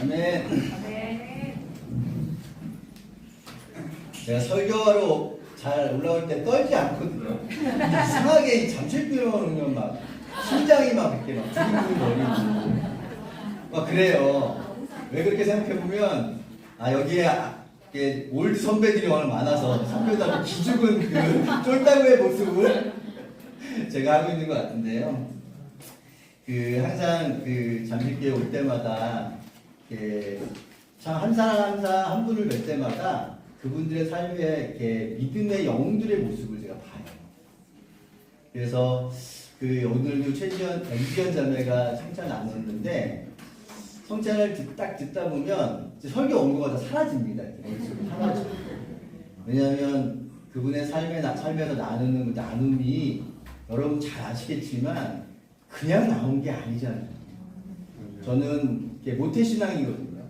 아멘. 제가 설교하러 잘 올라올 때 떨지 않거든요. 이상하게 잠실교회 오면 막 심장이 막 이렇게 막 두근두근거리고 막 그래요. 왜 그렇게 생각해보면 여기에 올드 선배들이 워낙 많아서 선배들 기죽은 그 쫄따구의 모습을 제가 하고 있는 것 같은데요. 항상 잠실교회 올 때마다 참 한 사람 한 사람 한 분을 뵐 때마다 그분들의 삶에 믿음의 영웅들의 모습을 제가 봐요. 그래서 오늘도 이지연 자매가 성찬 나눴는데 성찬을 딱 듣다 보면 설교 원고가 다 사라집니다. 사라져요. 왜냐하면 그분의 삶에서 나누는 그 나눔이 여러분 잘 아시겠지만 그냥 나온 게 아니잖아요. 저는 모태신앙이거든요.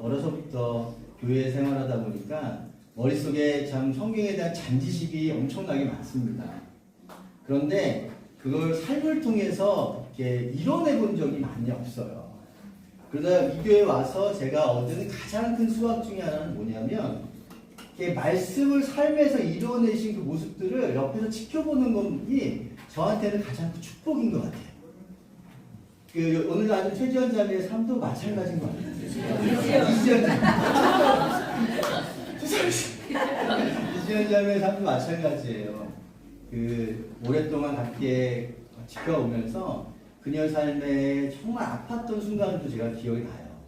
어려서부터 교회 생활하다 보니까 머릿속에 참 성경에 대한 잔지식이 엄청나게 많습니다. 그런데 그걸 삶을 통해서 이뤄내 본 적이 많이 없어요. 그러다 이 교회에 와서 제가 얻은 가장 큰 수확 중에 하나는 뭐냐면 말씀을 삶에서 이뤄내신 그 모습들을 옆에서 지켜보는 것이 저한테는 가장 큰 축복인 것 같아요. 오늘 아주 최지원 자매의 삶도 마찬가지인 것 같아요. 이지연 자매의 삶도 마찬가지예요. 오랫동안 함께 지켜오면서 그녀 삶에 정말 아팠던 순간도 제가 기억이 나요.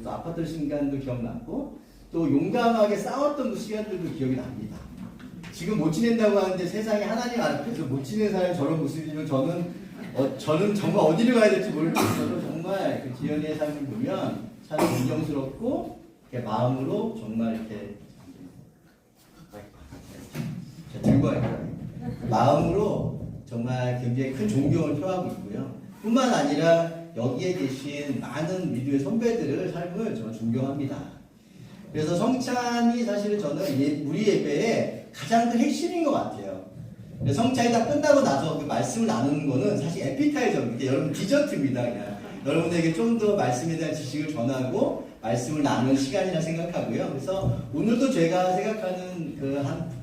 또 아팠던 순간도 기억났고 또 용감하게 싸웠던 그 시간들도 기억이 납니다. 지금 못 지낸다고 하는데 세상에 하나님 앞에서 못 지내는 사람이 저런 모습이면 저는 정말 어디를 가야 될지 모르겠어도 정말 그 지연이의 삶을 보면 참 존경스럽고 마음으로 정말 이렇게 들고 할까요? 마음으로 정말 굉장히 큰 존경을 표하고 있고요. 뿐만 아니라 여기에 계신 많은 미주의 선배들의 삶을 저는 존경합니다. 그래서 성찬이 사실은 저는 우리 예배의 가장 큰 핵심인 것 같아요. 성찬이 다 끝나고 나서 그 말씀을 나누는 거는 사실 에피타이저입니다. 여러분 디저트입니다. 그냥 여러분에게 좀 더 말씀에 대한 지식을 전하고 말씀을 나누는 시간이라 생각하고요. 그래서 오늘도 제가 생각하는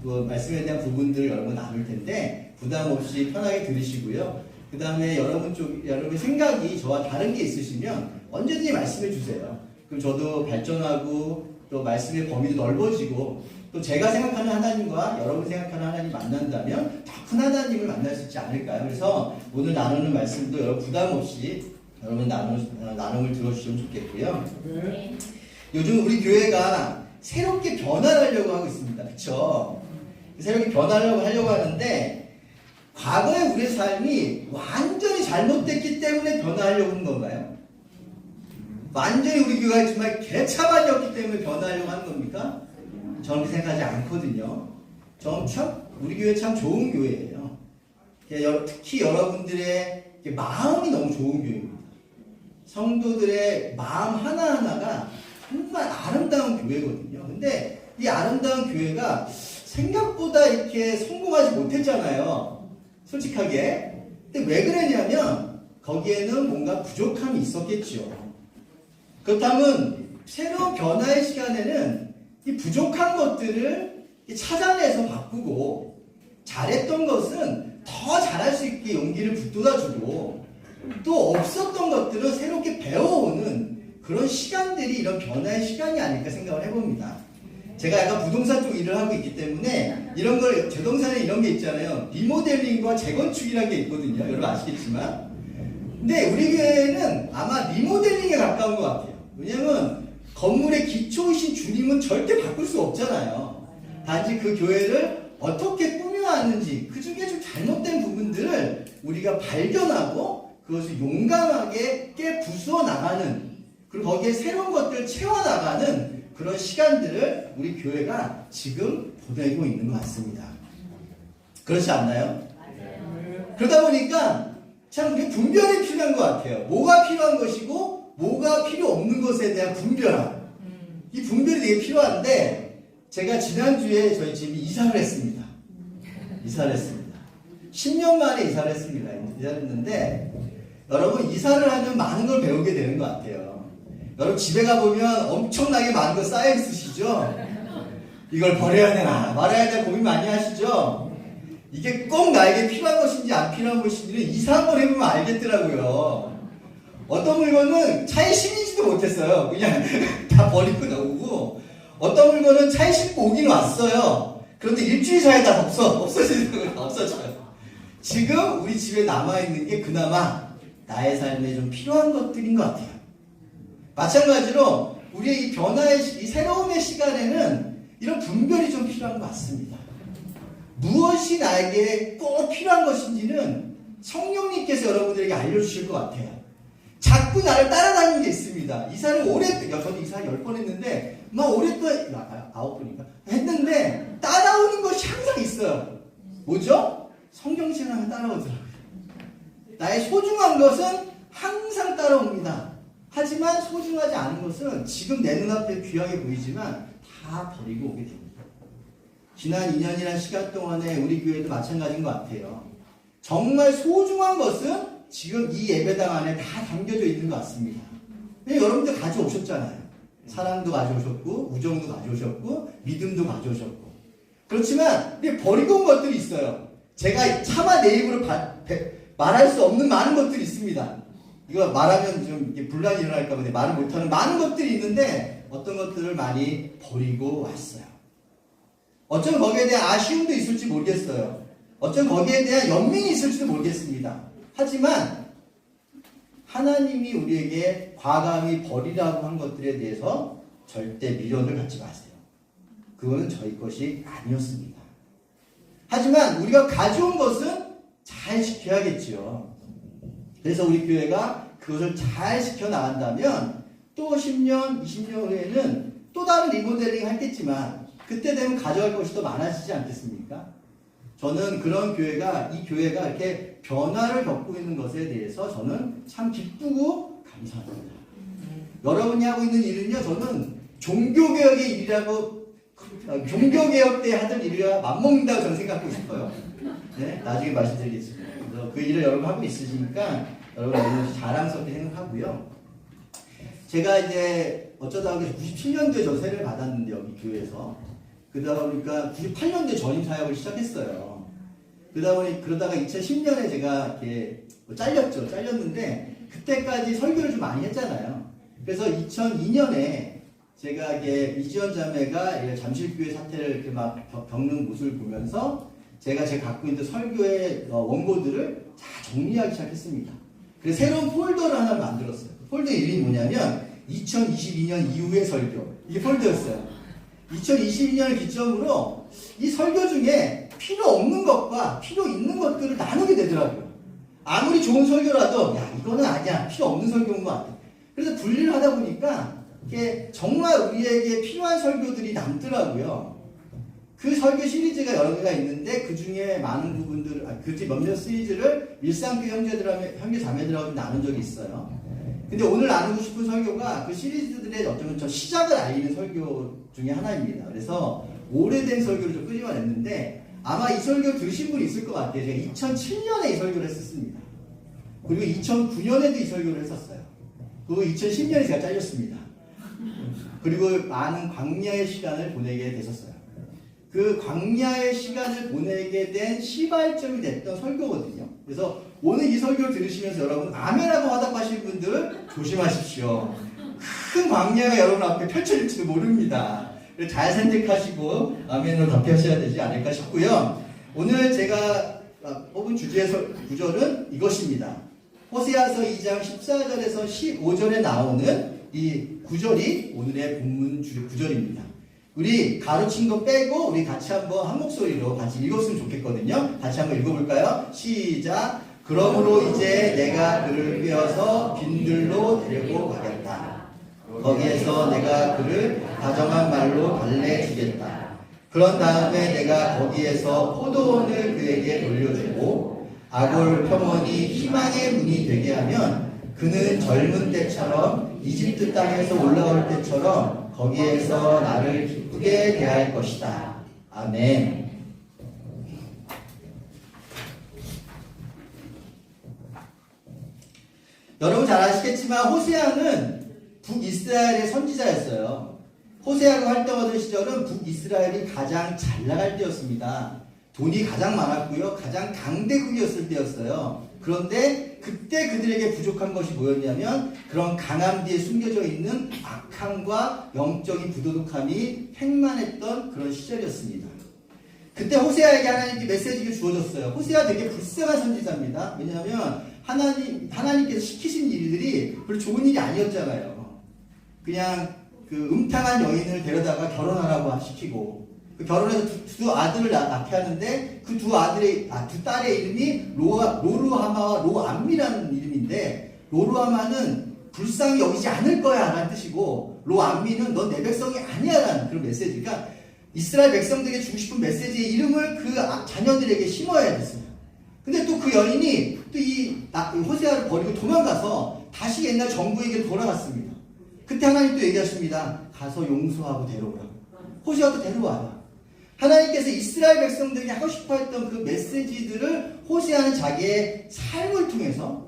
그 말씀에 대한 부분들을 여러분 나눌 텐데 부담 없이 편하게 들으시고요. 그 다음에 여러분 생각이 저와 다른 게 있으시면 언제든지 말씀해 주세요. 그럼 저도 발전하고 또 말씀의 범위도 넓어지고 또 제가 생각하는 하나님과 여러분 생각하는 하나님 만난다면 더 큰 하나님을 만날 수 있지 않을까요? 그래서 오늘 나누는 말씀도 여러분 부담 없이 여러분 나눔을 들어주시면 좋겠고요. 네. 요즘 우리 교회가 새롭게 변화하려고 하고 있습니다. 그렇죠? 새롭게 변화하려고 하는데 과거의 우리의 삶이 완전히 잘못됐기 때문에 변화하려고 하는 건가요? 완전히 우리 교회가 정말 개차반이었기 때문에 변화하려고 하는 겁니까? 저는 그렇게 생각하지 않거든요. 저는 우리 교회 참 좋은 교회예요. 특히 여러분들의 마음이 너무 좋은 교회입니다. 성도들의 마음 하나하나가 정말 아름다운 교회거든요. 근데 이 아름다운 교회가 생각보다 이렇게 성공하지 못했잖아요. 솔직하게. 근데 왜 그러냐면 거기에는 뭔가 부족함이 있었겠죠. 그렇다면 새로운 변화의 시간에는 이 부족한 것들을 찾아내서 바꾸고 잘했던 것은 더 잘할 수 있게 용기를 북돋아주고 또 없었던 것들은 새롭게 배워오는 그런 시간들이 이런 변화의 시간이 아닐까 생각을 해봅니다. 제가 약간 부동산 쪽 일을 하고 있기 때문에 이런 걸 부동산에 이런 게 있잖아요. 리모델링과 재건축이라는 게 있거든요. 여러분 아시겠지만. 근데 우리 교회는 아마 리모델링에 가까운 것 같아요. 왜냐면 건물의 기초이신 주님은 절대 바꿀 수 없잖아요. 단지 그 교회를 어떻게 꾸며왔는지 그 중에 좀 잘못된 부분들을 우리가 발견하고 그것을 용감하게 부수어 나가는 그리고 거기에 새로운 것들을 채워나가는 그런 시간들을 우리 교회가 지금 보내고 있는 것 같습니다. 그렇지 않나요? 그러다 보니까 참 우리 분별이 필요한 것 같아요. 뭐가 필요한 것이고 뭐가 필요 없는 것에 대한 분별함. 이 분별이 되게 필요한데 제가 지난주에 저희 집이 이사를 했습니다. 10년 만에 이사를 했습니다. 이사를 했는데 여러분 이사를 하면 많은 걸 배우게 되는 것 같아요. 여러분 집에 가보면 엄청나게 많은 거 쌓여 있으시죠? 이걸 버려야 되나 말아야 되나 고민 많이 하시죠? 이게 꼭 나에게 필요한 것인지 안 필요한 것인지는 이사 한번 해보면 알겠더라고요. 어떤 물건은 차에 실리지도 못했어요. 그냥 다 버리고 나오고, 어떤 물건은 차에 싣고 오긴 왔어요. 그런데 일주일 사이에 다 없어지는 거 다 없어져요. 지금 우리 집에 남아있는 게 그나마 나의 삶에 좀 필요한 것들인 것 같아요. 마찬가지로 우리의 이 변화의, 이 새로움의 시간에는 이런 분별이 좀 필요한 것 같습니다. 무엇이 나에게 꼭 필요한 것인지는 성령님께서 여러분들에게 알려주실 것 같아요. 자꾸 나를 따라다니는 게 있습니다. 이사를 저도 이사 10번 했는데, 막 오랫동안, 9번인가? 했는데, 따라오는 것이 항상 있어요. 뭐죠? 성경책을 하면 따라오더라고요. 나의 소중한 것은 항상 따라옵니다. 하지만 소중하지 않은 것은 지금 내 눈앞에 귀하게 보이지만 다 버리고 오게 됩니다. 지난 2년이라는 시간 동안에 우리 교회도 마찬가지인 것 같아요. 정말 소중한 것은 지금 이 예배당 안에 다 담겨져 있는 것 같습니다. 여러분들 가져오셨잖아요. 사랑도 가져오셨고, 우정도 가져오셨고, 믿음도 가져오셨고. 그렇지만 버리고 온 것들이 있어요. 제가 차마 내 입으로 말할 수 없는 많은 것들이 있습니다. 이거 말하면 좀 분란이 일어날까 보네. 말을 못하는 많은 것들이 있는데 어떤 것들을 많이 버리고 왔어요. 어쩌면 거기에 대한 아쉬움도 있을지 모르겠어요. 어쩌면 거기에 대한 연민이 있을지도 모르겠습니다. 하지만 하나님이 우리에게 과감히 버리라고 한 것들에 대해서 절대 미련을 갖지 마세요. 그거는 저희 것이 아니었습니다. 하지만 우리가 가져온 것은 잘 지켜야겠죠. 그래서 우리 교회가 그것을 잘 지켜나간다면 또 10년, 20년 후에는 또 다른 리모델링 하겠지만 그때 되면 가져갈 것이 더 많아지지 않겠습니까? 저는 그런 교회가, 이 교회가 이렇게 변화를 겪고 있는 것에 대해서 저는 참 기쁘고 감사합니다. 여러분이 하고 있는 일은요, 저는 종교개혁의 일이라고, 종교개혁 때 하던 일이라 맞먹는다고 저는 생각하고 싶어요. 네? 나중에 말씀드리겠습니다. 그래서 그 일을 여러분 하고 있으시니까 여러분 너무 자랑스럽게 생각하고요. 제가 이제 어쩌다 보니 97년도에 저 세례를 받았는데, 여기 교회에서. 그러다 보니까 98년도에 전임 사역을 시작했어요. 그러다가 2010년에 제가 이렇게 잘렸죠. 잘렸는데, 그때까지 설교를 좀 많이 했잖아요. 그래서 2002년에 제가 이게 이지연 자매가 잠실교회 사태를 이렇게 막 겪는 모습을 보면서 제가 갖고 있는 설교의 원고들을 다 정리하기 시작했습니다. 그래서 새로운 폴더를 하나 만들었어요. 폴더 이름이 뭐냐면 2022년 이후의 설교. 이게 폴더였어요. 2022년을 기점으로 이 설교 중에 필요 없는 것과 필요 있는 것들을 나누게 되더라고요. 아무리 좋은 설교라도 야 이거는 아니야. 필요 없는 설교인 것 같아. 그래서 분리를 하다 보니까 이게 정말 우리에게 필요한 설교들이 남더라고요. 그 설교 시리즈가 여러 개가 있는데 그 중에 많은 부분들, 그 몇몇 시리즈를 일상교 형제 자매들하고 나눈 적이 있어요. 근데 오늘 나누고 싶은 설교가 그 시리즈들의 어쩌면 저 시작을 알리는 설교 중에 하나입니다. 그래서 오래된 설교를 좀 끄집어냈는데 아마 이 설교 들으신 분이 있을 것 같아요. 제가 2007년에 이 설교를 했었습니다. 그리고 2009년에도 이 설교를 했었어요. 그리고 2010년에 제가 잘렸습니다. 그리고 많은 광야의 시간을 보내게 됐었어요. 그 광야의 시간을 보내게 된 시발점이 됐던 설교거든요. 그래서 오늘 이 설교를 들으시면서 여러분 아멘하고 화답하실 분들 조심하십시오. 큰 광야가 여러분 앞에 펼쳐질지도 모릅니다. 잘 선택하시고 아멘으로 답하셔야 되지 않을까 싶고요. 오늘 제가 뽑은 구절은 이것입니다. 호세아서 2장 14절에서 15절에 나오는 이 구절이 오늘의 본문 구절입니다. 우리 가르친 거 빼고 우리 같이 한번 한 목소리로 같이 읽었으면 좋겠거든요. 같이 한번 읽어볼까요? 시작. 그러므로 이제 내가 그를 꿰어서 빈들로 데리고 가겠다. 거기에서 내가 그를 다정한 말로 달래주겠다. 그런 다음에 내가 거기에서 포도원을 그에게 돌려주고 아골 평원이 희망의 문이 되게 하면 그는 젊은 때처럼 이집트 땅에서 올라올 때처럼 거기에서 나를 기쁘게 대할 것이다. 아멘. 여러분 잘 아시겠지만 호세아는 북이스라엘의 선지자였어요. 호세아가 활동하던 시절은 북이스라엘이 가장 잘 나갈 때였습니다. 돈이 가장 많았고요. 가장 강대국이었을 때였어요. 그런데 그때 그들에게 부족한 것이 뭐였냐면 그런 강함 뒤에 숨겨져 있는 악함과 영적인 부도덕함이 행만했던 그런 시절이었습니다. 그때 호세아에게 하나님께 메시지가 주어졌어요. 호세아 되게 불쌍한 선지자입니다. 왜냐하면 하나님께서 시키신 일들이 별로 좋은 일이 아니었잖아요. 그냥 그 음탕한 여인을 데려다가 결혼하라고 시키고 그 결혼해서 두 아들을 낳게 하는데 그 두 딸의 이름이 로루하마와 로암미라는 이름인데 로루하마는 불쌍히 여기지 않을 거야 라는 뜻이고 로암미는 넌 내 백성이 아니야 라는 그런 메시지가 이스라엘 백성들에게 주고 싶은 메시지의 이름을 그 자녀들에게 심어야 됐어요. 근데 또 그 여인이 또 이 호세아를 버리고 도망가서 다시 옛날 정부에게 돌아갔습니다. 그때 하나님 또 얘기하십니다. 가서 용서하고 데려오라. 호세아도 데려와라. 하나님께서 이스라엘 백성들에게 하고 싶어 했던 그 메시지들을 호세아는 자기의 삶을 통해서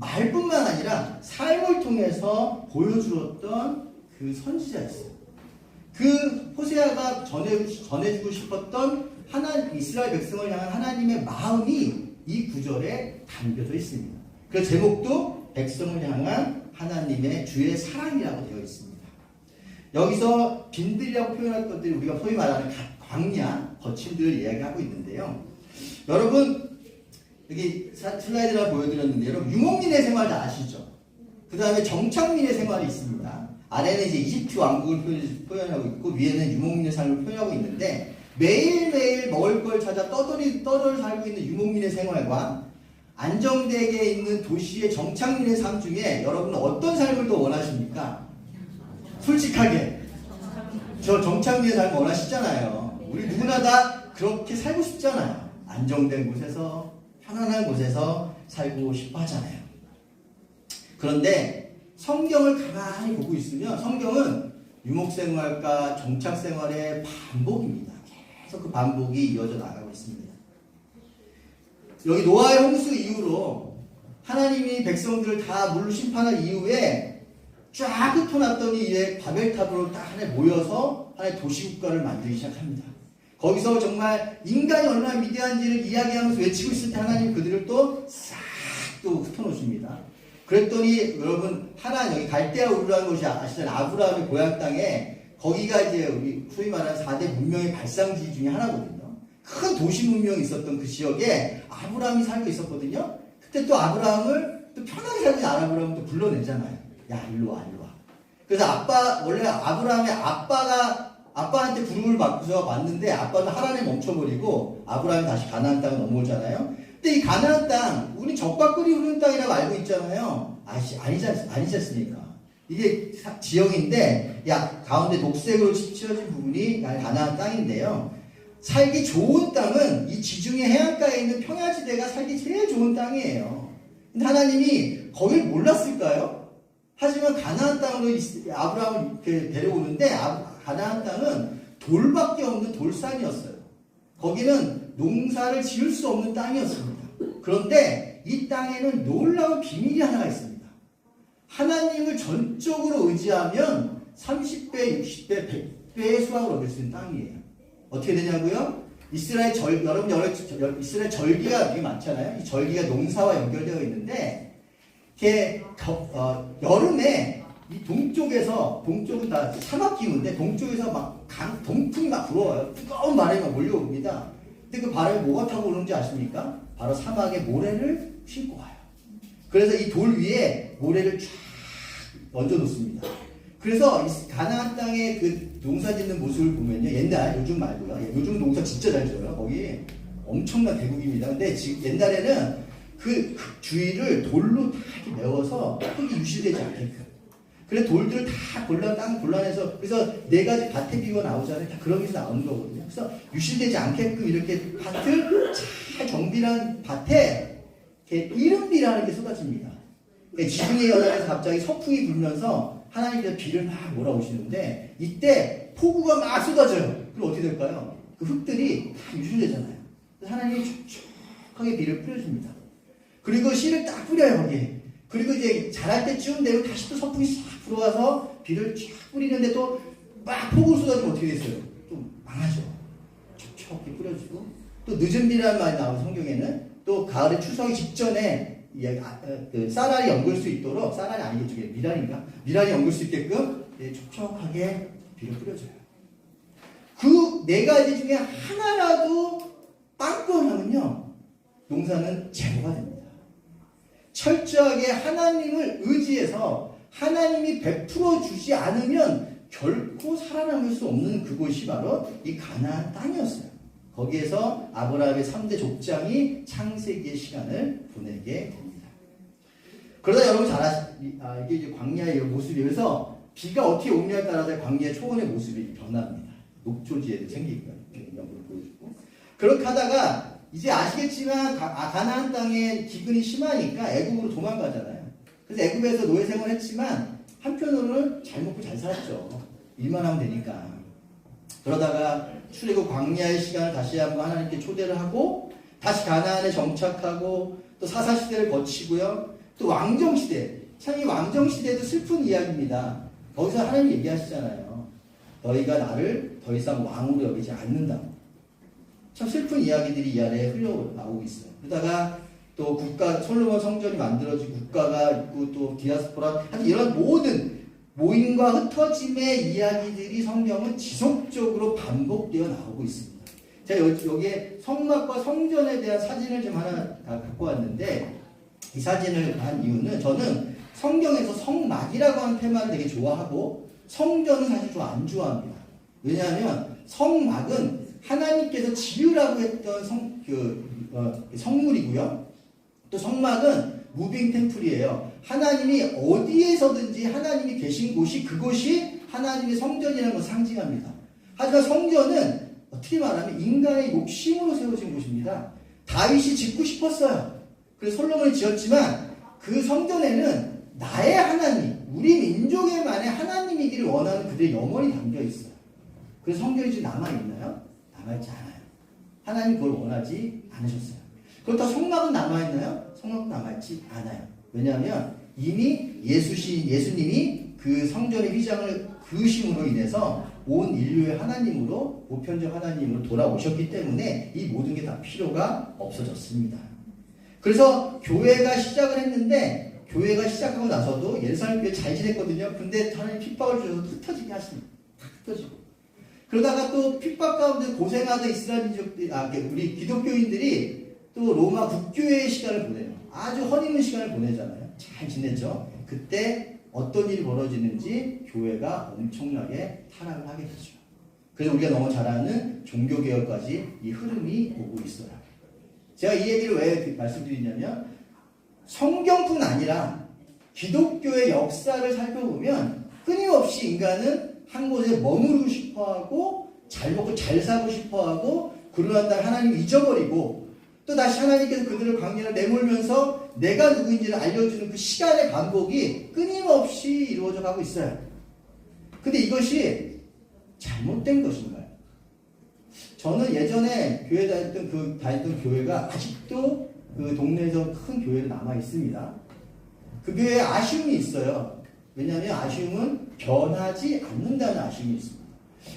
말뿐만 아니라 삶을 통해서 보여주었던 그 선지자였어요. 그 호세아가 전해주고 싶었던 이스라엘 백성을 향한 하나님의 마음이 이 구절에 담겨져 있습니다. 그 제목도 백성을 향한 하나님의 주의 사랑이라고 되어 있습니다. 여기서 빈들이라고 표현할 것들이 우리가 소위 말하는 광야, 거친들을 이야기하고 있는데요. 여러분 여기 슬라이드를 하나 보여드렸는데 여러분 유목민의 생활 다 아시죠? 그 다음에 정착민의 생활이 있습니다. 아래는 이제 이집트 왕국을 표현하고 있고 위에는 유목민의 삶을 표현하고 있는데 매일매일 먹을 걸 찾아 떠돌이 살고 있는 유목민의 생활과 안정되게 있는 도시의 정착민의 삶 중에 여러분은 어떤 삶을 더 원하십니까? 솔직하게 저 정착민의 삶을 원하시잖아요. 우리 누구나 다 그렇게 살고 싶잖아요. 안정된 곳에서 편안한 곳에서 살고 싶어 하잖아요. 그런데 성경을 가만히 보고 있으면 성경은 유목생활과 정착생활의 반복입니다. 계속 그 반복이 이어져 나가고 있습니다. 여기 노아의 홍수 이후로 하나님이 백성들을 다 물로 심판한 이후에 쫙 흩어놨더니 이제 바벨탑으로 딱 하나에 모여서 하나의 도시국가를 만들기 시작합니다. 거기서 정말 인간이 얼마나 위대한지를 이야기하면서 외치고 있을 때 하나님 그들을 또 싹 또 흩어놓습니다. 그랬더니 여러분 하란 여기 갈대아 우르라는 곳이 아시잖아요. 아브라함의 고향 땅에 거기가 이제 우리 소위 말하는 4대 문명의 발상지 중에 하나거든요. 큰 도시 문명이 있었던 그 지역에 아브라함이 살고 있었거든요. 그때 또 아브라함을 또 편하게 살고 있는 아브라함을 또 불러내잖아요. 야 일로 와 일로 와. 그래서 원래 아브라함의 아빠한테 부름을 받고서 왔는데 아빠는 하란에 멈춰버리고 아브라함이 다시 가나안 땅을 넘어오잖아요. 근데 이 가나안 땅 우리 젖밥꿀이 흐르는 땅이라고 알고 있잖아요. 아니지 않습니까? 이게 지형인데 가운데 녹색으로 칠해진 부분이 가나안 땅인데요. 살기 좋은 땅은 이 지중해 해안가에 있는 평야지대가 살기 제일 좋은 땅이에요. 근데 하나님이 거길 몰랐을까요? 하지만 가나안 땅으로 아브라함을 이렇게 데려오는데 가나안 땅은 돌밖에 없는 돌산이었어요. 거기는 농사를 지을 수 없는 땅이었습니다. 그런데 이 땅에는 놀라운 비밀이 하나 있습니다. 하나님을 전적으로 의지하면 30배, 60배, 100배의 수확을 얻을 수 있는 땅이에요. 어떻게 되냐고요? 이스라엘 절기가 되게 많잖아요. 이 절기가 농사와 연결되어 있는데 이렇게 여름에 이 동쪽은 다 사막 기후인데 동쪽에서 막 동풍이 막 불어와요. 뜨거운 바람이 막 몰려옵니다. 근데 그 바람이 뭐가 타고 오는지 아십니까? 바로 사막에 모래를 싣고 와요. 그래서 이 돌 위에 모래를 쫙 얹어 놓습니다. 그래서 가나안 땅의 그 농사 짓는 모습을 보면요. 요즘 말고요. 요즘 농사 진짜 잘 지어요. 거기 엄청난 대국입니다. 근데 지금 옛날에는 그 주위를 돌로 다 이렇게 메워서 흙이 유실되지 않게끔. 그래 돌들을 다 땅 골라내서 그래서 4가지 밭에 비가 나오잖아요. 다 그런 데서 나오는 거거든요. 그래서 유실되지 않게끔 이렇게 밭을 잘 정비한 밭에 이렇게 이른비라는 게 쏟아집니다. 지중해 연안에서 갑자기 서풍이 불면서 하나님께서 비를 막 몰아오시는데 이때 폭우가 막 쏟아져요. 그럼 어떻게 될까요? 그 흙들이 다 유실되잖아요. 그래서 하나님이 촉촉하게 비를 뿌려줍니다. 그리고 씨를 딱 뿌려요 거기에. 그리고 이제 자랄 때쯤 되면 다시 또 선풍이 싹 불어와서 비를 쫙 뿌리는데 또 막 폭우 쏟아지면 어떻게 됐어요? 좀 망하죠. 촉촉히 뿌려주고 또 늦은 비라는 말이 나오는 성경에는 또 가을에 추수하기 직전에 그 쌀알이 엉글 수 있도록 쌀알이 아니겠죠. 미랄인가? 미랄이 엉글 수 있게끔 촉촉하게 비를 뿌려줘요. 그 네 가지 중에 하나라도 빵꾸나면요 농사는 제로가 됩니다. 철저하게 하나님을 의지해서 하나님이 베풀어 주지 않으면 결코 살아남을 수 없는 그곳이 바로 이 가나안 땅이었어요. 거기에서 아브라함의 3대 족장이 창세기의 시간을 보내게 됩니다. 그러다 여러분 이게 이제 광야의 모습이어서 비가 어떻게 오느냐에 따라서 광야의 초원의 모습이 변합니다. 녹초지에도 생기고요. 영상을 보여주고. 그렇게 하다가 이제 아시겠지만 가나안 땅에 기근이 심하니까 애굽으로 도망가잖아요. 그래서 애굽에서 노예 생활을 했지만 한편으로는 잘 먹고 잘 살았죠. 일만 하면 되니까. 그러다가 출애굽 광야의 시간을 다시 한번 하나님께 초대를 하고 다시 가나안에 정착하고 또 사사시대를 거치고요. 또 왕정시대. 참 이 왕정시대도 슬픈 이야기입니다. 거기서 하나님 얘기하시잖아요. 너희가 나를 더 이상 왕으로 여기지 않는다. 참 슬픈 이야기들이 이 안에 흘러나오고 있어요. 그러다가 또 국가, 솔로몬 성전이 만들어지고 국가가 있고 또 디아스포라, 하여튼 이런 모든 모임과 흩어짐의 이야기들이 성경은 지속적으로 반복되어 나오고 있습니다. 제가 여기에 성막과 성전에 대한 사진을 좀 하나 갖고 왔는데 이 사진을 한 이유는 저는 성경에서 성막이라고 하는 테마를 되게 좋아하고 성전은 사실 좀 안 좋아합니다. 왜냐하면 성막은 하나님께서 지으라고 했던 성물이고요. 또 성막은 무빙 템플이에요. 하나님이 어디에서든지 하나님이 계신 곳이 그곳이 하나님의 성전이라는 것을 상징합니다. 하지만 성전은 어떻게 말하면 인간의 욕심으로 세워진 곳입니다. 다윗이 짓고 싶었어요. 그래서 솔로몬이 지었지만 그 성전에는 나의 하나님, 우리 민족에만의 하나님이기를 원하는 그들의 영혼이 담겨 있어요. 그래서 성전이 지금 남아있나요? 남아있지 않아요. 하나님 그걸 원하지 않으셨어요. 그렇다고 성막은 남아있나요? 성막은 남아있지 않아요. 왜냐하면 이미 예수님이 그 성전의 휘장을 그으심으로 인해서 온 인류의 하나님으로 보편적 하나님으로 돌아오셨기 때문에 이 모든 게 다 필요가 없어졌습니다. 그래서 교회가 시작을 했는데 교회가 시작하고 나서도 예루살렘 교회 잘 지냈거든요. 근데 하나님 핍박을 주셔서 흩어지게 하십니다. 흩어지고. 그러다가 또 핍박 가운데 고생하던 이스라엘 민족들, 우리 기독교인들이 또 로마 국교회의 시간을 보내요. 아주 허니문 시간을 보내잖아요. 잘 지냈죠. 그때 어떤 일이 벌어지는지 교회가 엄청나게 타락을 하게 되죠. 그래서 우리가 너무 잘 아는 종교개혁까지 이 흐름이 오고 있어요. 제가 이 얘기를 왜 말씀드리냐면 성경뿐 아니라 기독교의 역사를 살펴보면 끊임없이 인간은 한 곳에 머무르고 싶어하고 잘 먹고 잘 사고 싶어하고 그러한 날 하나님을 잊어버리고 또 다시 하나님께서 그들을 광야로 내몰면서 내가 누구인지를 알려주는 그 시간의 반복이 끊임없이 이루어져 가고 있어요. 근데 이것이 잘못된 것인가요? 저는 예전에 교회 다녔던 교회가 아직도 그 동네에서 큰 교회로 남아 있습니다. 그 교회에 아쉬움이 있어요. 왜냐하면 아쉬움은 변하지 않는다는 아쉬움이 있습니다.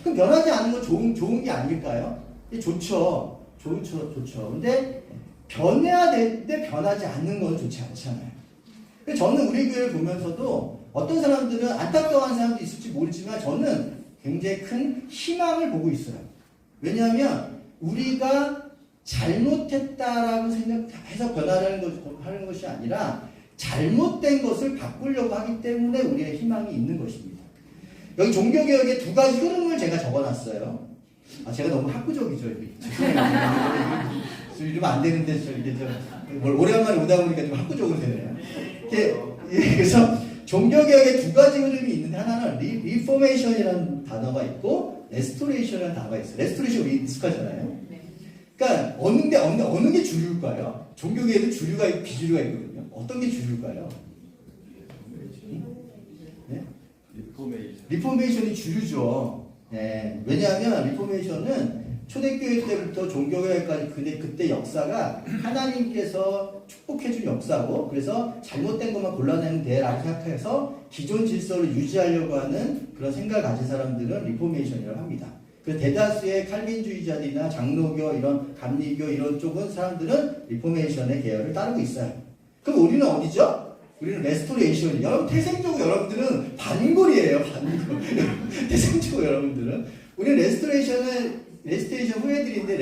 그럼 변하지 않는 건 좋은 게 아닐까요? 좋죠. 근데 변해야 되는데 변하지 않는 건 좋지 않잖아요. 저는 우리 교회를 보면서도 어떤 사람들은 안타까워하는 사람도 있을지 모르지만 저는 굉장히 큰 희망을 보고 있어요. 왜냐하면 우리가 잘못했다라고 생각해서 변화하는 것이 아니라 잘못된 것을 바꾸려고 하기 때문에 우리의 희망이 있는 것입니다. 여기 종교개혁의 두 가지 흐름을 제가 적어놨어요. 제가 너무 학구적이죠. 이러면 안 되는데 오래간만에 오다 보니까 좀 학구적으로 되네요. 그래서 종교개혁의 두 가지 흐름이 있는데 하나는 리포메이션이라는 단어가 있고 레스토레이션이라는 단어가 있어요. 레스토레이션 우리 익숙하잖아요. 그러니까 어느 게 주류일까요? 종교개혁에도 주류가 있고 비주류가 있거든요. 어떤 게 주류일까요? 네? 리포메이션이 주류죠. 네. 왜냐하면 리포메이션은 초대교회 때부터 종교교회까지 그때 역사가 하나님께서 축복해준 역사고 그래서 잘못된 것만 골라내면 돼라고 생각해서 기존 질서를 유지하려고 하는 그런 생각을 가진 사람들은 리포메이션이라고 합니다. 그 대다수의 칼빈주의자들이나 장로교 이런 감리교 이런 쪽은 사람들은 리포메이션의 계열을 따르고 있어요. 그럼 우리는 어디죠? 우리는 레스토레이션이에요. 여러분 태생적으로 여러분들은 반인골이에요. 반인골. 태생적으로 여러분들은 우리는 레스토레이션 후예들인데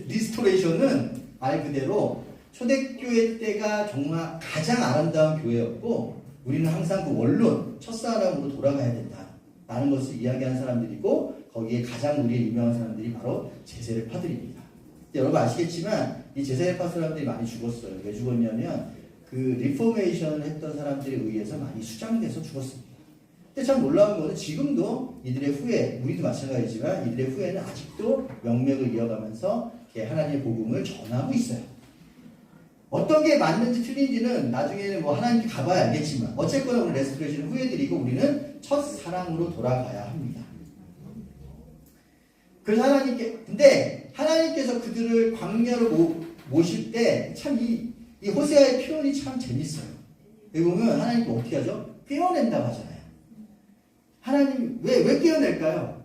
리스토레이션은 말 그대로 초대교회 때가 정말 가장 아름다운 교회였고 우리는 항상 그 원론 첫사랑으로 돌아가야 된다. 라는 것을 이야기하는 사람들이고 거기에 가장 우리의 유명한 사람들이 바로 제세례파들입니다. 여러분 아시겠지만 이 제세례파 사람들이 많이 죽었어요. 왜 죽었냐면 그 리포메이션을 했던 사람들에 의해서 많이 수장돼서 죽었습니다. 근데 참 놀라운 것은 지금도 이들의 후예, 우리도 마찬가지지만 이들의 후예는 아직도 명맥을 이어가면서 하나님의 복음을 전하고 있어요. 어떤 게 맞는지 틀린지는 나중에는 뭐 하나님께 가봐야 알겠지만 어쨌거나 우리 레스토레이션 후예들이고 우리는 첫사랑으로 돌아가야 합니다. 그래서 근데 하나님께서 그들을 광야로 모실 때 참 이 호세아의 표현이 참 재밌어요. 여기 보면 하나님께 어떻게 하죠? 꿰어낸다고 하잖아요. 하나님 왜 꿰어낼까요?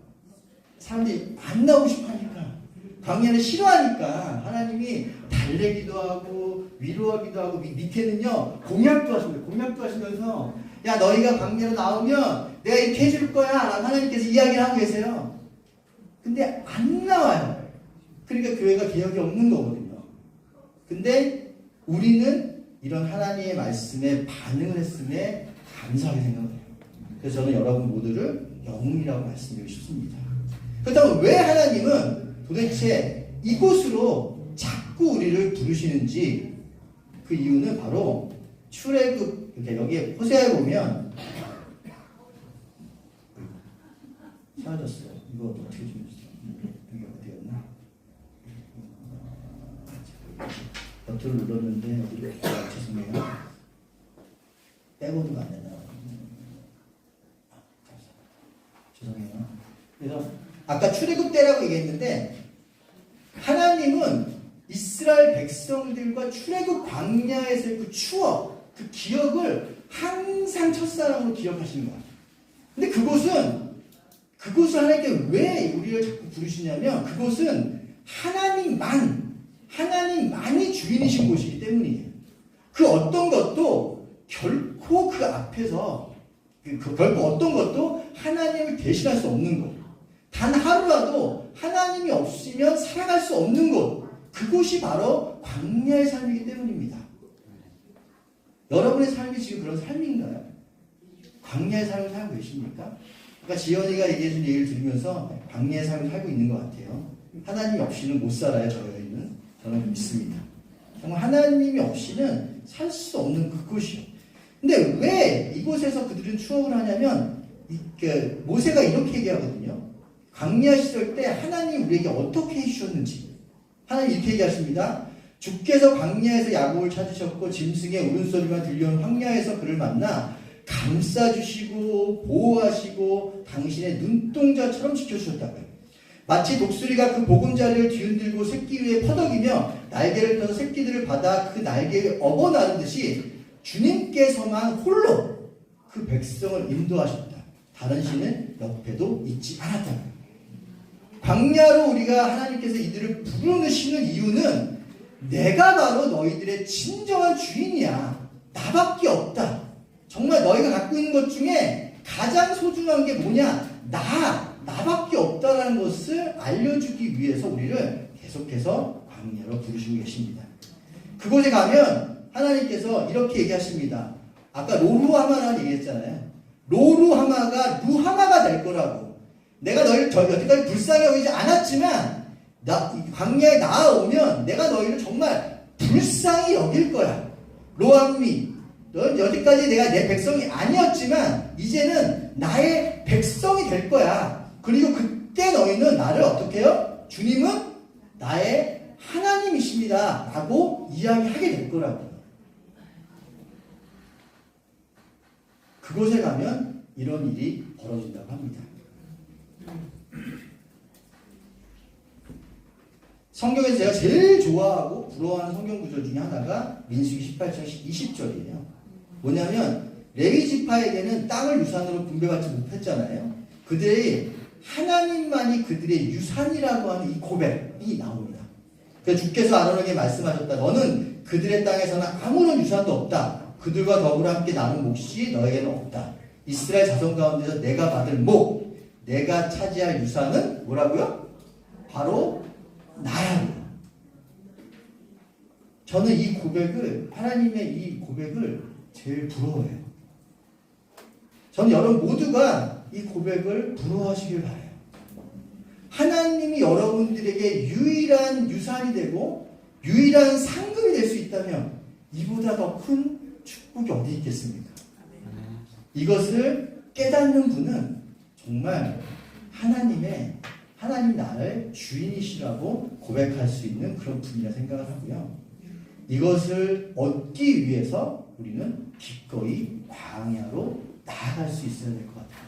사람들이 안 나오고 싶어 하니까 광야를 싫어하니까 하나님이 달래기도 하고 위로하기도 하고 밑에는요 공약도 하십니다. 공약도 하시면서 야 너희가 광야로 나오면 내가 이렇게 해줄 거야 라고 하나님께서 이야기를 하고 계세요. 근데 안 나와요. 그러니까 교회가 개혁이 없는 거거든요. 근데 우리는 이런 하나님의 말씀에 반응을 했음에 감사하게 생각해요. 그래서 저는 여러분 모두를 영웅이라고 말씀드리고 싶습니다. 그렇다면 왜 하나님은 도대체 이곳으로 자꾸 우리를 부르시는지 그 이유는 바로 출애굽, 그러니까 여기에 호세아에 보면 사라졌어요. 이거 어떻게 좀 여기 어디였나? 버튼을 눌렀는데 여기를 죄송해요. 빼고는 안 되나? 죄송해요. 그래서 아까 출애굽 때라고 얘기했는데 하나님은 이스라엘 백성들과 출애굽 광야에서의 그 추억, 그 기억을 항상 첫사랑으로 기억하시는 거예요. 근데 그곳을 하나님께 왜 우리를 자꾸 부르시냐면 그곳은 하나님만이 주인이신 곳이기 때문이에요. 그 어떤 것도 결코 그 앞에서 결코 어떤 것도 하나님을 대신할 수 없는 것. 단 하루라도 하나님이 없으면 살아갈 수 없는 곳. 그곳이 바로 광야의 삶이기 때문입니다. 여러분의 삶이 지금 그런 삶인가요? 광야의 삶을 살고 계십니까? 아까 지연이가 얘기해준 얘기를 들으면서 광야의 삶을 살고 있는 것 같아요. 하나님이 없이는 못 살아요, 저는 믿습니다. 정말 하나님이 없이는 살 수 없는 그곳이요. 근데 왜 이곳에서 그들은 추억을 하냐면 모세가 이렇게 얘기하거든요. 광야 시절 때 하나님 우리에게 어떻게 해주셨는지 하나님 이렇게 얘기하십니다. 주께서 광야에서 야곱을 찾으셨고 짐승의 울음소리만 들려온 황야에서 그를 만나 감싸주시고 보호하시고 당신의 눈동자처럼 지켜주셨다고요. 마치 독수리가 그 보금자리를 뒤흔들고 새끼 위에 퍼덕이며 날개를 펴서 새끼들을 받아 그 날개에 업어 나르듯이 주님께서만 홀로 그 백성을 인도하셨다. 다른 신은 옆에도 있지 않았다. 광야로 우리가 하나님께서 이들을 부르시는 이유는 내가 바로 너희들의 진정한 주인이야. 나밖에 없다. 정말 너희가 갖고 있는 것 중에 가장 소중한 게 뭐냐? 나밖에 없다는 것을 알려주기 위해서 우리를 계속해서 광야로 부르시고 계십니다. 그곳에 가면 하나님께서 이렇게 얘기하십니다. 아까 로루하마라는 얘기했잖아요. 로루하마가 루하마가 될 거라고. 내가 너희를 여태까지 불쌍히 여기지 않았지만 광야에 나아오면 내가 너희를 정말 불쌍히 여길 거야. 로암미, 넌 여태까지 내가 내 백성이 아니었지만 이제는 나의 백성이 될 거야. 그리고 그때 너희는 나를 어떻게 해요? 주님은 나의 하나님이십니다. 라고 이야기하게 될 거라고. 그곳에 가면 이런 일이 벌어진다고 합니다. 성경에서 제가 제일 좋아하고 부러워하는 성경 구절 중에 하나가 민수기 18장 20절이에요. 뭐냐면 레위 지파에게는 땅을 유산으로 분배받지 못했잖아요. 그들이 하나님만이 그들의 유산이라고 하는 이 고백이 나옵니다. 그래서 주께서 아론에게 말씀하셨다. 너는 그들의 땅에서는 아무런 유산도 없다. 그들과 더불어 함께 나눈 몫이 너에게는 없다. 이스라엘 자손 가운데서 내가 받을 목, 내가 차지할 유산은 뭐라고요? 바로 나라고요. 저는 이 고백을, 하나님의 이 고백을 제일 부러워해요. 저는 여러분 모두가 이 고백을 부러워하시길 바라요. 하나님이 여러분들에게 유일한 유산이 되고 유일한 상급이 될 수 있다면 이보다 더 큰 축복이 어디 있겠습니까? 이것을 깨닫는 분은 정말 하나님 나라의 주인이시라고 고백할 수 있는 그런 분이라 생각을 하고요. 이것을 얻기 위해서 우리는 기꺼이 광야로 나아갈 수 있어야 될 것 같아요.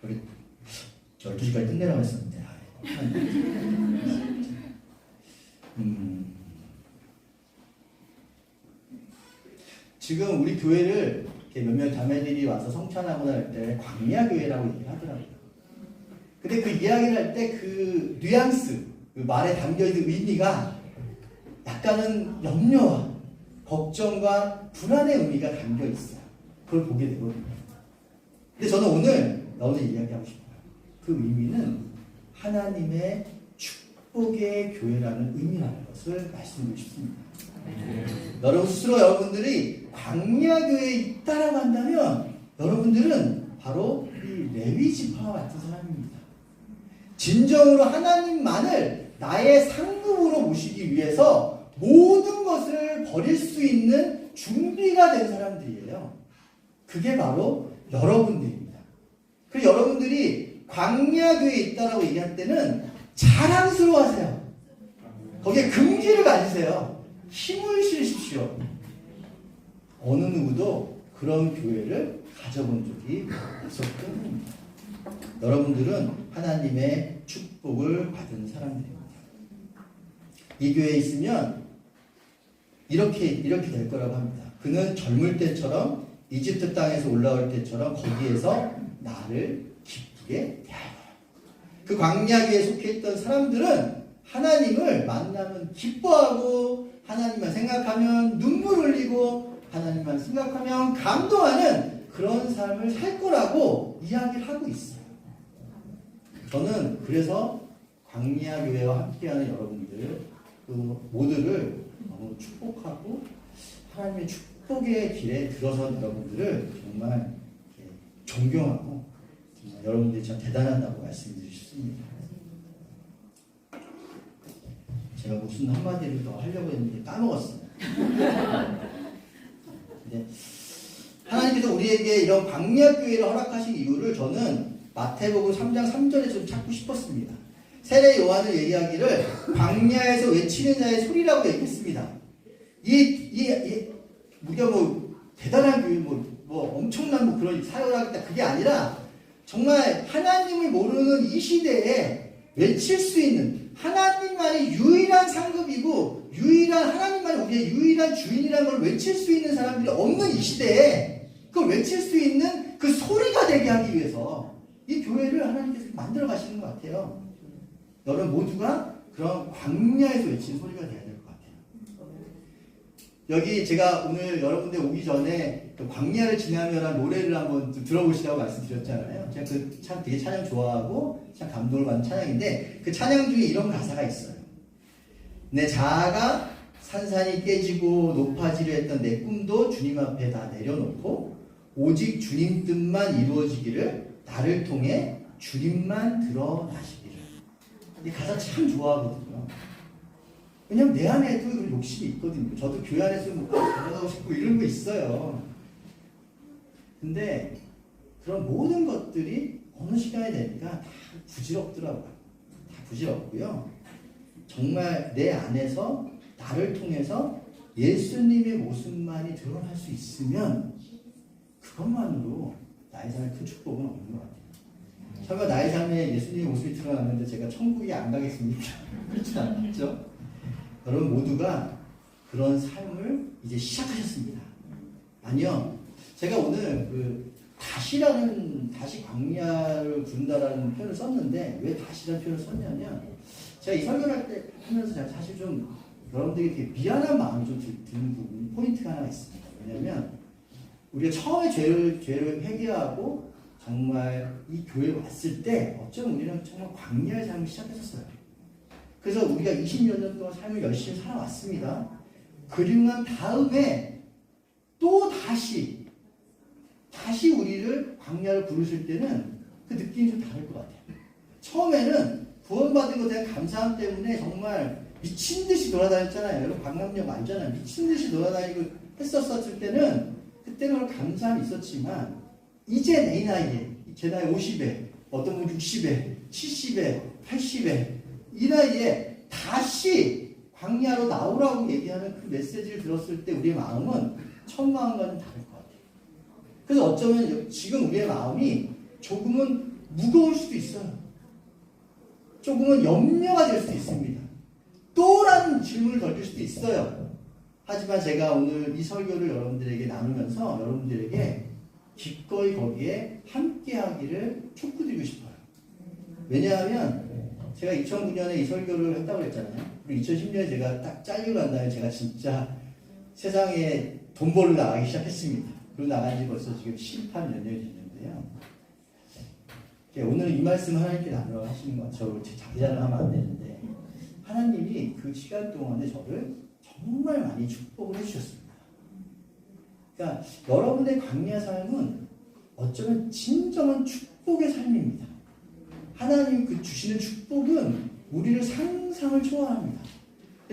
우리 12시까지 끝내라고 했었는데 지금 우리 교회를 몇몇 자매들이 와서 성찬하고 할 때 광야교회라고 얘기를 하더라고요. 근데 그 이야기를 할 때 그 뉘앙스, 그 말에 담겨있는 의미가 약간은 염려와 걱정과 불안의 의미가 담겨있어요. 그걸 보게 되거든요. 근데 저는 오늘 이야기하고 싶어요. 그 의미는 하나님의 축복의 교회라는 의미라는 것을 말씀드리고 싶습니다. 여러분 스스로 여러분들이 광야교회에 있다라고 한다면 여러분들은 바로 이 레위 지파와 같은 사람입니다. 진정으로 하나님만을 나의 상급으로 모시기 위해서 모든 것을 버릴 수 있는 준비가 된 사람들이에요. 그게 바로 여러분들입니다. 그리고 여러분들이 광야교회에 있다라고 얘기할 때는 자랑스러워하세요. 거기에 금기를 가지세요. 힘을 실으십시오. 어느 누구도 그런 교회를 가져본 적이 없었던 겁니다. 여러분들은 하나님의 축복을 받은 사람들입니다. 이 교회에 있으면 이렇게 될 거라고 합니다. 그는 젊을 때처럼 이집트 땅에서 올라올 때처럼 거기에서 나를 기쁘게 대할 거야. 그 광야교회에 속해 있던 사람들은 하나님을 만나면 기뻐하고 하나님만 생각하면 눈물 흘리고 하나님만 생각하면 감동하는 그런 삶을 살 거라고 이야기를 하고 있어요. 저는 그래서 광야교회와 함께하는 여러분들 그 모두를 너무 축복하고 하나님의 축복의 길에 들어선 여러분들을 정말 존경하고 정말 여러분들이 참 대단하다고 말씀드리고 싶습니다. 제가 무슨 한마디를 더 하려고 했는데 까먹었어요. 근데 하나님께서 우리에게 이런 광야교회를 허락하신 이유를 저는 마태복음 3장 3절에 좀 찾고 싶었습니다. 세례 요한을 얘기하기를 광야에서 외치는 자의 소리라고 얘기했습니다. 우리가 대단한 교회 엄청난 그런 사역을 하겠다 그게 아니라 정말 하나님을 모르는 이 시대에 외칠 수 있는 하나님만이 유일한 상급이고 하나님만이 우리의 유일한 주인이라는 걸 외칠 수 있는 사람들이 없는 이 시대에 그걸 외칠 수 있는 그 소리가 되게 하기 위해서 이 교회를 하나님께서 만들어 가시는 것 같아요. 여러분 모두가 그런 광야에서 외치는 소리가 돼야 될 것 같아요. 여기 제가 오늘 여러분들 오기 전에 그 광야를 지나면한 노래를 한번 들어보시라고 말씀드렸잖아요. 제가 되게 찬양 좋아하고 참 감동을 받는 찬양인데 그 찬양 중에 이런 가사가 있어요. 내 자아가 산산이 깨지고 높아지려 했던 내 꿈도 주님 앞에 다 내려놓고 오직 주님 뜻만 이루어지기를 나를 통해 주님만 드러나시기를. 이 가사 참 좋아하거든요. 왜냐면 내 안에도 그런 욕심이 있거든요. 저도 교회 안에서 변화하고 싶고 이런 거 있어요. 근데 그런 모든 것들이 어느 시간이 되니까 다 부질없더라고요. 다 부질없고요. 정말 내 안에서 나를 통해서 예수님의 모습만이 드러날 수 있으면 그것만으로 나의 삶에 큰 축복은 없는 것 같아요. 설마 나의 삶에 예수님의 모습이 드러났는데 제가 천국에 안 가겠습니까? 그렇지 않죠? 여러분 모두가 그런 삶을 이제 시작하셨습니다. 아니요. 제가 오늘 다시 광야를 부른다라는 표현을 썼는데 왜 다시라는 표현을 썼냐면 제가 이 설교를 할 때 하면서 제가 사실 좀 여러분들에게 되게 미안한 마음이 좀 드는 부분, 포인트가 하나 있습니다. 왜냐면 우리가 처음에 죄를 회개하고 정말 이 교회에 왔을 때 어쩌면 우리는 정말 광야의 삶을 시작했었어요. 그래서 우리가 20몇 년 동안 삶을 열심히 살아왔습니다. 그리고 난 다음에 또 다시 우리를 광야를 부르실 때는 그 느낌이 좀 다를 것 같아요. 처음에는 구원받은 것에 대한 감사함 때문에 정말 미친 듯이 돌아다녔잖아요. 여러분 광남역 알잖아요. 미친 듯이 돌아다니고 했었을 때는 그때는 감사함이 있었지만 이제 내 나이에 제 나이 50에 어떤 분 60에 70에 80에 이 나이에 다시 광야로 나오라고 얘기하는 그 메시지를 들었을 때 우리의 마음은 첫 마음과는 다를 것 같아요. 그래서 어쩌면 지금 우리의 마음이 조금은 무거울 수도 있어요. 조금은 염려가 될 수도 있습니다. 또라는 질문을 던질 수도 있어요. 하지만 제가 오늘 이 설교를 여러분들에게 나누면서 여러분들에게 기꺼이 거기에 함께하기를 촉구드리고 싶어요. 왜냐하면 제가 2009년에 이 설교를 했다고 했잖아요. 그리고 2010년에 제가 딱 잘리고 난 다음에 제가 진짜 세상에 돈 벌러 나가기 시작했습니다. 그리고 나간 지 벌써 지금 18몇 년이 됐는데요. 오늘 이 말씀 하나님께 나누라고 하시는 것, 저를 자기 자랑하면 안 되는데 하나님이 그 시간 동안에 저를 정말 많이 축복을 해주셨습니다. 그러니까 여러분의 광야 삶은 어쩌면 진정한 축복의 삶입니다. 하나님 그 주시는 축복은 우리를 상상을 초월합니다.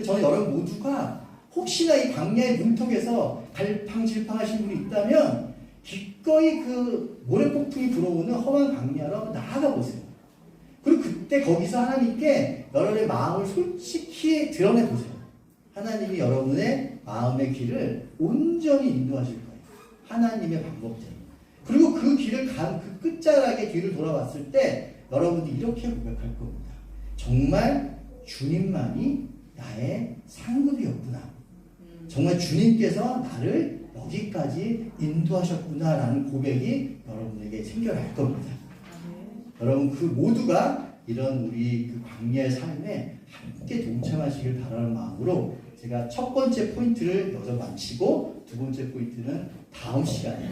저는 여러분 모두가 혹시나 이 광야의 문턱에서 갈팡질팡하신 분이 있다면 기꺼이 그 모래폭풍이 불어오는 험한 광야로 나아가 보세요. 그리고 그때 거기서 하나님께 여러분의 마음을 솔직히 드러내 보세요. 하나님이 여러분의 마음의 길을 온전히 인도하실 거예요. 하나님의 방법대로. 그리고 그 길을 그 끝자락의 뒤를 돌아봤을 때 여러분이 이렇게 고백할 겁니다. 정말 주님만이 나의 상급이었구나. 정말 주님께서 나를 여기까지 인도하셨구나라는 고백이 여러분에게 생겨날 겁니다. 여러분 그 모두가 이런 우리 그 광야의 삶에 함께 동참하시길 바라는 마음으로 제가 첫 번째 포인트를 여기서 마치고 두 번째 포인트는 다음 시간에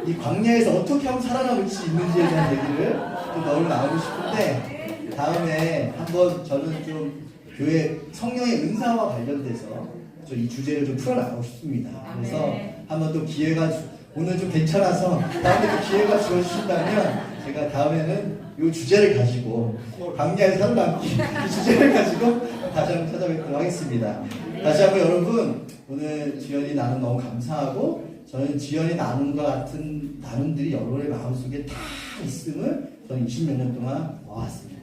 이 광야에서 어떻게 하면 살아남을 수 있는지에 대한 얘기를 좀 너무 나누고 싶은데 다음에 한번 저는 좀 교회 성령의 은사와 관련돼서 이 주제를 좀 풀어나가고 싶습니다. 그래서 한번 또 기회가 오늘 좀 괜찮아서 다음에 또 기회가 주어지신다면 제가 다음에는 이 주제를 가지고 광야에 살아남기 이 주제를 가지고 다시 한번 찾아뵙도록 하겠습니다. 다시 한번 여러분 오늘 지연이 나눔 너무 감사하고 저는 지연이 나눔과 같은 나눔들이 여러분의 마음속에 다 있음을 저는 20몇 년 동안 와왔습니다.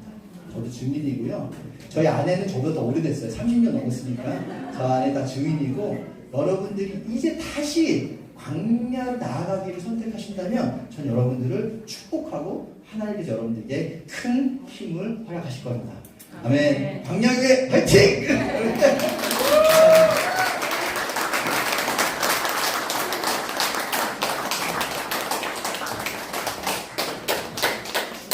저도 증인이고요. 저희 아내는 저보다 더 오래됐어요. 30년 넘었으니까 저 아내 다 증인이고 여러분들이 이제 다시 광야로 나아가기를 선택하신다면 전 여러분들을 축복하고 하나님께서 여러분들에게 큰 힘을 허락하실 겁니다. 아멘. 광야교회 화이팅!